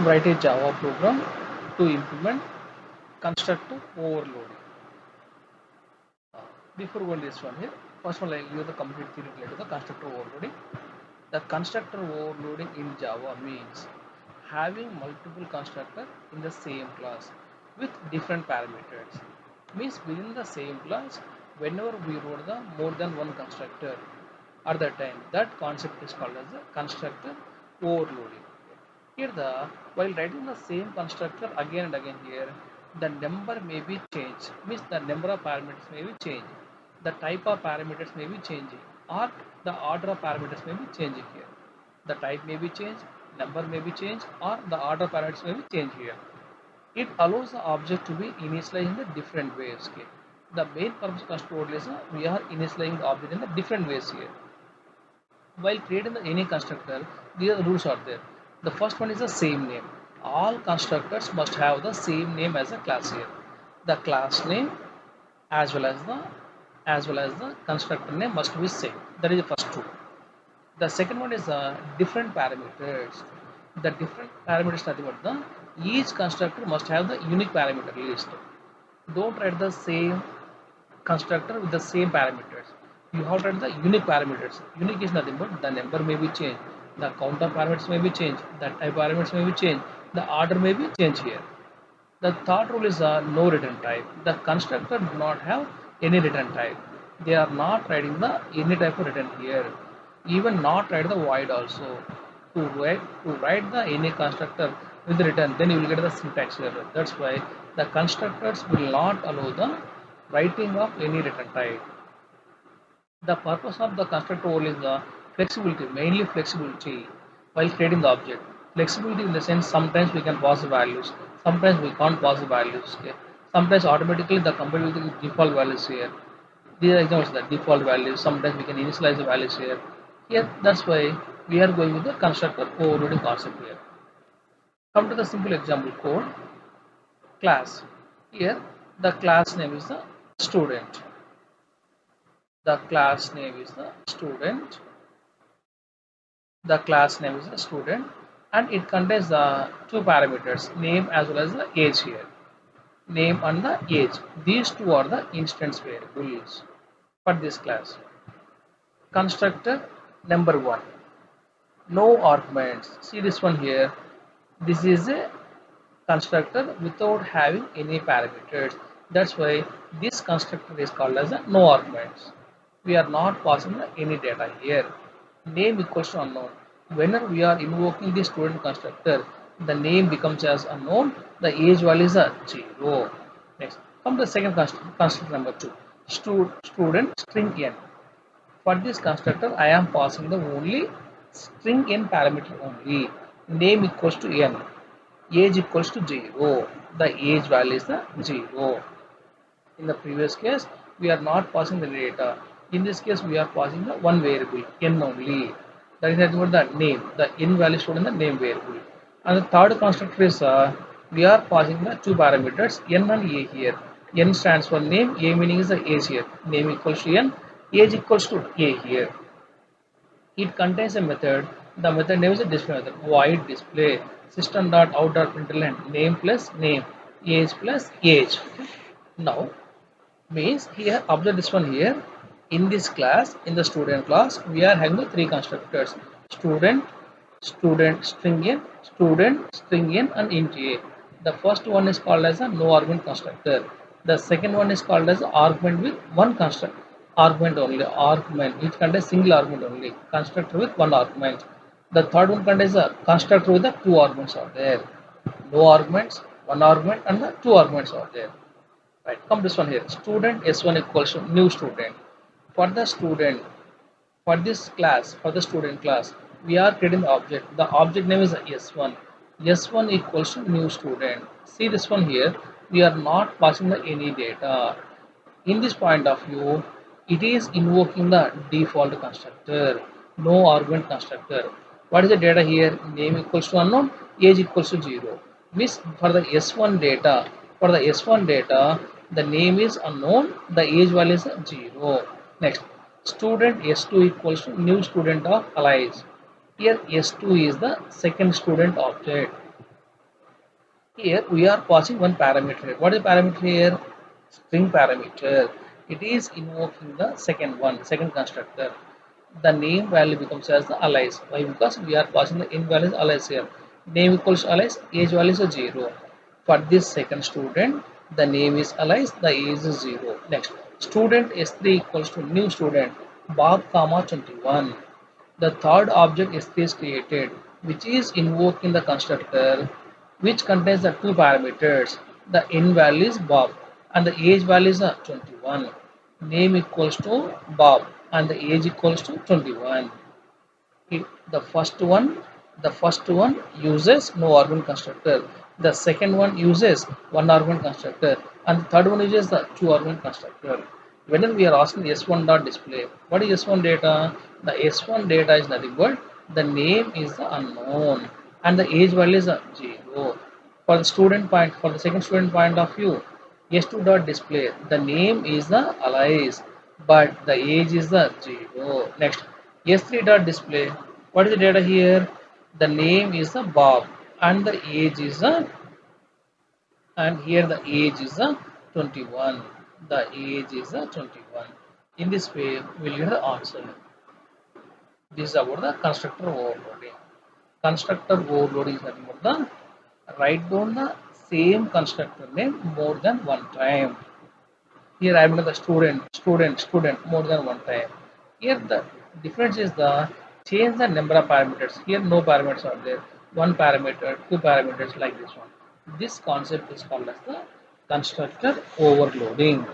write a Java program to implement constructor overloading. Uh, Before going this one here, first of all, I'll give you the complete theory related to the constructor overloading. The constructor overloading in Java means having multiple constructors in the same class with different parameters. Means within the same class, whenever we wrote the more than one constructor at that time, that concept is called as the constructor overloading. Here the while writing the same constructor again and again here, the number may be changed. Means the number of parameters may be changed. The type of parameters may be changing, or the order of parameters may be changing here. The type may be changed, number may be changed, or the order of parameters may be changed here. It allows the object to be initialized in the different ways. Okay. The main purpose of constructor is we are initializing the object in the different ways here. While creating any constructor, the rules are there. The first one is the same name. All constructors must have the same name as a class here. The class name as well as the constructor name must be same. That is the first rule. The second one is different parameters. The different parameters nothing but the each constructor must have the unique parameter list. Don't write the same constructor with the same parameters. You have to write the unique parameters. Unique is nothing but the number may be changed, the count of parameters may be changed, the type parameters may be changed, the order may be changed here. The third rule is no return type. The constructor do not have any return type. They are not writing the any type of return here. Even not write the void also. To write the any constructor with return, then you will get the syntax error. That's why the constructors will not allow the writing of any return type. The purpose of the constructor rule is the flexibility, mainly flexibility while creating the object. Flexibility in the sense sometimes we can pass the values, sometimes we can't pass the values. Okay? Sometimes automatically the computer will give default values here. These are examples the default values. Sometimes we can initialize the values here. Here that's why we are going with the constructor overloading concept here. Come to the simple example code class. Here the class name is the student. The class name is the student. The class name is the student, and it contains the two parameters, name as well as the age here. Name and the age. These two are the instance variables for this class. Constructor number one. No arguments. See this one here. This is a constructor without having any parameters. That's why this constructor is called as a no arguments. We are not passing any data here. Name equals to unknown. Whenever we are invoking the student constructor, the name becomes as unknown, the age value is a 0. Next, come to the second constructor number 2. Student string n. For this constructor, I am passing the only string n parameter only. Name equals to n, age equals to 0. The age value is the 0. In the previous case, we are not passing the data. In this case, we are passing the one variable n only. That is nothing but the name. The n value stored in the name variable. And the third constructor is we are passing the two parameters n and a here. N stands for name, a meaning is the age here. Name equals to n, age equals to a here. It contains a method. The method name is a display method. Void display system.out.println name plus name, age plus age. Now means here observe this one here. In this class, in the student class, we are having the three constructors: student, student string n, student string n, and int a. The first one is called as a no argument constructor. The second one is called as argument with one construct argument only, argument which contains single argument only, constructor with one argument. The third one contains a constructor with the two arguments are there. No arguments, one argument, and the two arguments are there. Right, come this one here. Student S1 equals to new student. For the student, for this class, for the student class, we are creating the object. The object name is S1. S1 equals to new student. See this one here. We are not passing the any data. In this point of view, it is invoking the default constructor, no argument constructor. What is the data here? Name equals to unknown, age equals to 0. Means for the S1 data, the name is unknown, the age value is 0. Next, student S2 equals to new student of alias. Here S2 is the second student object. Here we are passing one parameter. What is the parameter here? String parameter. It is invoking the second one, second constructor. The name value becomes as the alias. Why? Because we are passing the in values alias here. Name equals alias, age value is a 0. For this second student, the name is alias, the age is 0. Next, student S3 equals to new student, Bob comma 21. The third object S3 is created, which is invoked in the constructor, which contains the two parameters. The in value is Bob and the age value is 21. Name equals to Bob and the age equals to 21. It, the first one uses no argument constructor. The second one uses one argument constructor, and the third one uses the two argument constructor. Whenever we are asking s1 dot display, what is s1 data? The s1 data is nothing but the name is the unknown and the age value is 0. For the student point, for the second student point of view, s2 dot display, the name is the alias but the age is the 0. Next, s3 dot display, what is the data here? The name is the Bob and the age is the, and here the age is the 21. The age is the 21. In this way we'll get the answer. This is about the constructor overloading. Constructor overloading is nothing but the write down the same constructor name more than one time. Here I am the student more than one time. Here the difference is the change the number of parameters. Here no parameters are there. One parameter, two parameters like this one. This concept is called as the constructor overloading.